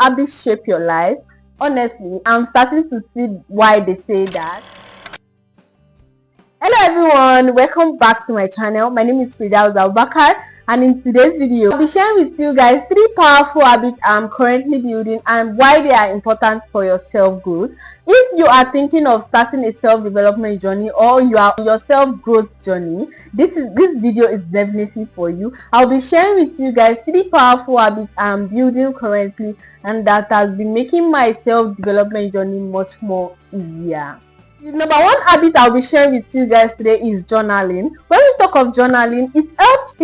habits shape your life? Honestly, I'm starting to see why they say that. Hello everyone, welcome back to my channel. My name is Fridaos Abubakar, and in today's video I'll be sharing with you guys 3 powerful habits I'm currently building and why they are important for your self-growth. If you are thinking of starting a self-development journey or you are on your self-growth journey, this video is definitely for you. I'll be sharing with you guys 3 powerful habits I'm building currently and that has been making my self-development journey much more easier. The number 1 habit I'll be sharing with you guys today is journaling. When we talk of journaling, it helps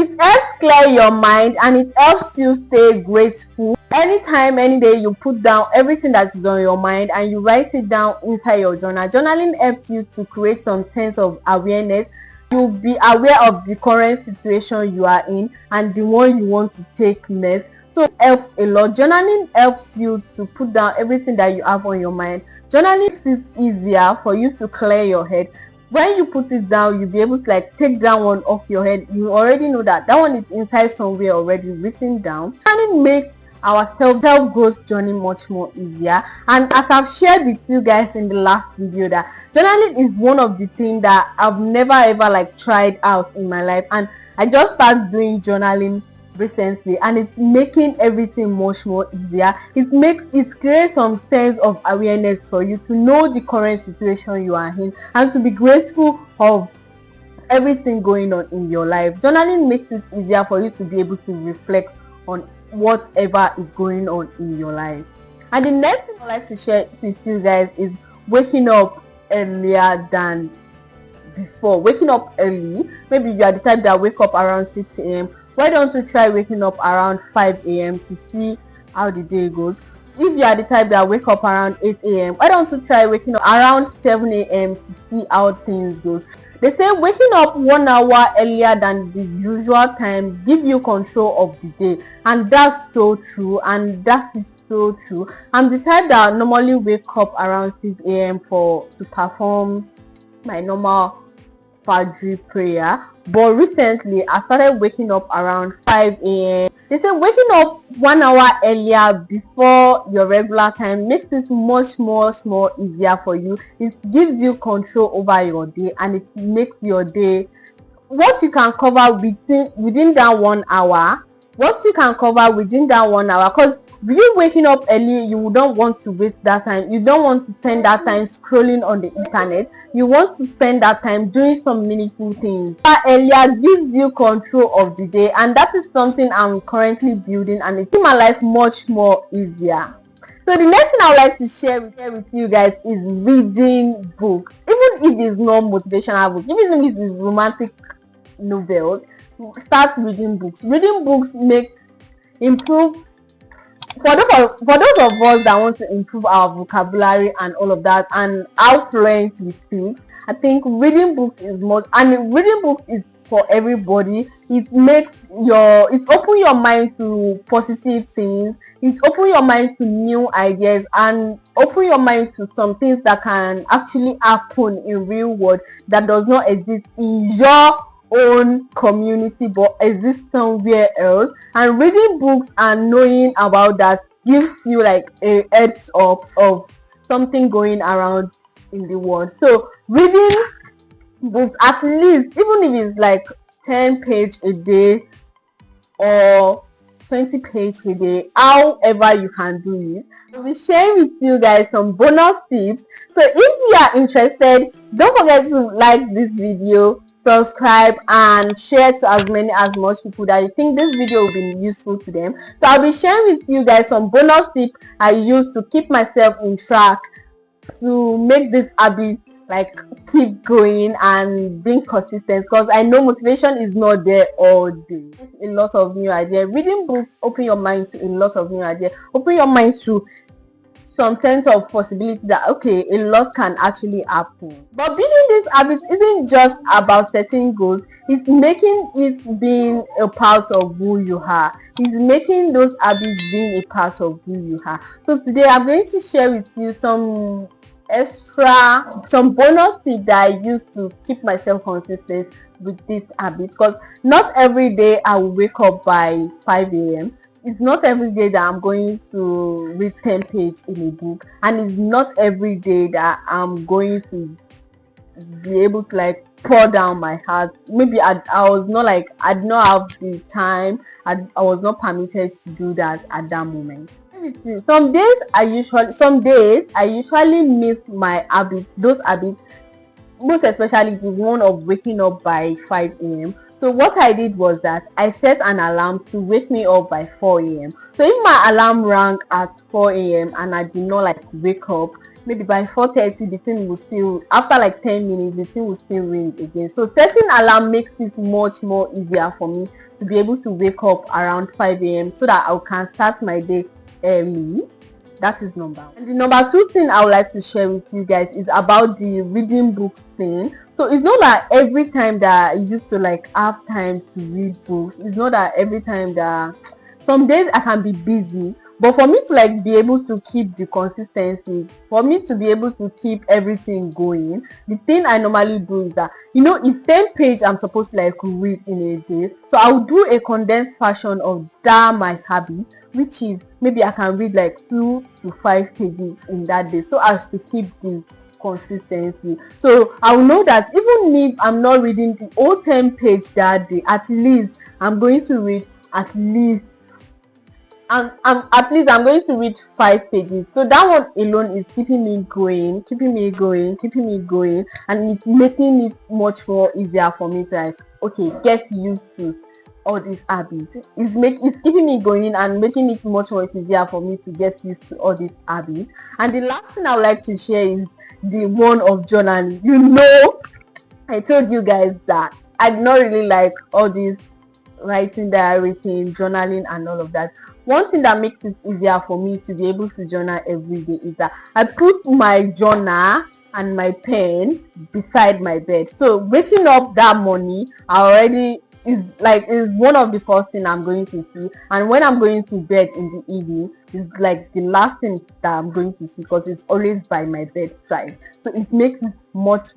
clear your mind and it helps you stay grateful. Anytime, any day, you put down everything that is on your mind and you write it down inside your journal. Journaling helps you to create some sense of awareness. You'll be aware of the current situation you are in and the one you want to take next. So it helps a lot. Journaling helps you to put down everything that you have on your mind. Journaling is easier for you to clear your head. When you put it down, you'll be able to take that one off your head. You already know that one is inside somewhere already written down. Journaling makes our self-growth journey much more easier. And as I've shared with you guys in the last video, that journaling is one of the things that I've never ever tried out in my life, and I just started doing journaling recently and it's making everything much more easier. It creates some sense of awareness for you to know the current situation you are in and to be grateful of everything going on in your life. Journaling makes it easier for you to be able to reflect on whatever is going on in your life. And the next thing I'd like to share with you guys is waking up earlier than before. Waking up early. Maybe you are the type that wake up around 6 a.m. Why don't you try waking up around 5 a.m. to see how the day goes? If you are the type that wake up around 8 a.m., why don't you try waking up around 7 a.m. to see how things goes? They say waking up 1 hour earlier than the usual time give you control of the day, and that's so true. I'm the type that normally wake up around 6 a.m. to perform my normal Fajr prayer, but recently I started waking up around 5 a.m. They say waking up 1 hour earlier before your regular time makes it much more easier for you. It gives you control over your day and it makes your day what you can cover within that 1 hour. Because you waking up early, you don't want to waste that time. You don't want to spend that time scrolling on the internet. You want to spend that time doing some meaningful things. Earlier gives you control of the day, and that is something I'm currently building, and it's making my life much more easier. So the next thing I would like to share with you guys is reading books. Even if it's not motivational books, even if it's romantic novels, start reading books. Reading books improve for those of us that want to improve our vocabulary and all of that and how fluent we speak. I think reading books is reading books is for everybody. It open your mind to positive things. It open your mind to new ideas and open your mind to some things that can actually happen in real world that does not exist in your own community but exist somewhere else. And reading books and knowing about that gives you a heads up of something going around in the world. So reading books, at least even if it's 10 pages a day or 20 pages a day, however you can do it. I'll be sharing with you guys some bonus tips. So if you are interested, don't forget to like this video, subscribe and share to as much people that you think this video will be useful to them. So I'll be sharing with you guys some bonus tips I use to keep myself on track to make this habit keep going and being consistent, because I know motivation is not there all day. A lot of new ideas. Reading books open your mind to a lot of new ideas. Open your mind to some sense of possibility that a lot can actually happen. But building this habit isn't just about setting goals, it's making it being a part of who you are. It's making those habits being a part of who you are. So today I'm going to share with you some bonus tips that I use to keep myself consistent with this habit, because not every day I will wake up by 5 a.m. it's not every day that I'm going to read 10 pages in a book, and it's not every day that I'm going to be able to like pour down my heart. Maybe I was not like, I did not have the time, I was not permitted to do that at that moment. Some days I usually miss my habits, those habits, most especially the one of waking up by 5 a.m. So what I did was that I set an alarm to wake me up by 4 a.m. So if my alarm rang at 4 a.m. and I did not like wake up, maybe by 4:30 the thing will still, after like 10 minutes the thing will still ring again. So setting alarm makes it much more easier for me to be able to wake up around 5 a.m. so that I can start my day early. That is number one. And the number two thing I would like to share with you guys is about the reading books thing. So it's not that every time that I used to like have time to read books, it's not that every time that, some days I can be busy, but for me to like be able to keep the consistency, for me to be able to keep everything going, the thing I normally do is that, if 10 pages I'm supposed to like read in a day, so I'll do a condensed version of that my habit, which is maybe I can read like 2 to 5 pages in that day, so as to keep the consistency. So I'll know that even if I'm not reading the whole 10 page that day, at least I'm going to read at least I'm going to read 5 pages. So that one alone is keeping me going, and it's making it much more easier for me to like, okay, get used to all these habits. It's keeping me going and making it much more easier for me to get used to all these habits. And the last thing I would like to share is the one of journaling. I told you guys that I do not really like all these writing, diary thing, journaling and all of that. One thing that makes it easier for me to be able to journal every day is that I put my journal and my pen beside my bed. So waking up that morning, I already is one of the first thing I'm going to see, and when I'm going to bed in the evening is like the last thing that I'm going to see, because it's always by my bedside. So it makes it much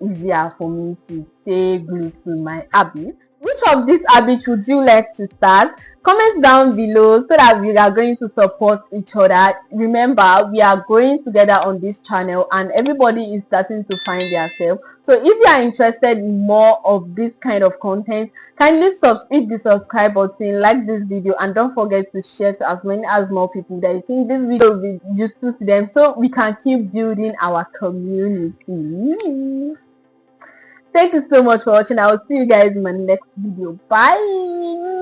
easier for me to stay glued to my habit. Which of these habits would you like to start? Comment down below so that we are going to support each other. Remember, we are growing together on this channel and everybody is starting to find themselves. So if you are interested in more of this kind of content, kindly hit the subscribe button, like this video, and don't forget to share to as more people that you think this video will be useful to them, so we can keep building our community. Thank you so much for watching. I will see you guys in my next video. Bye.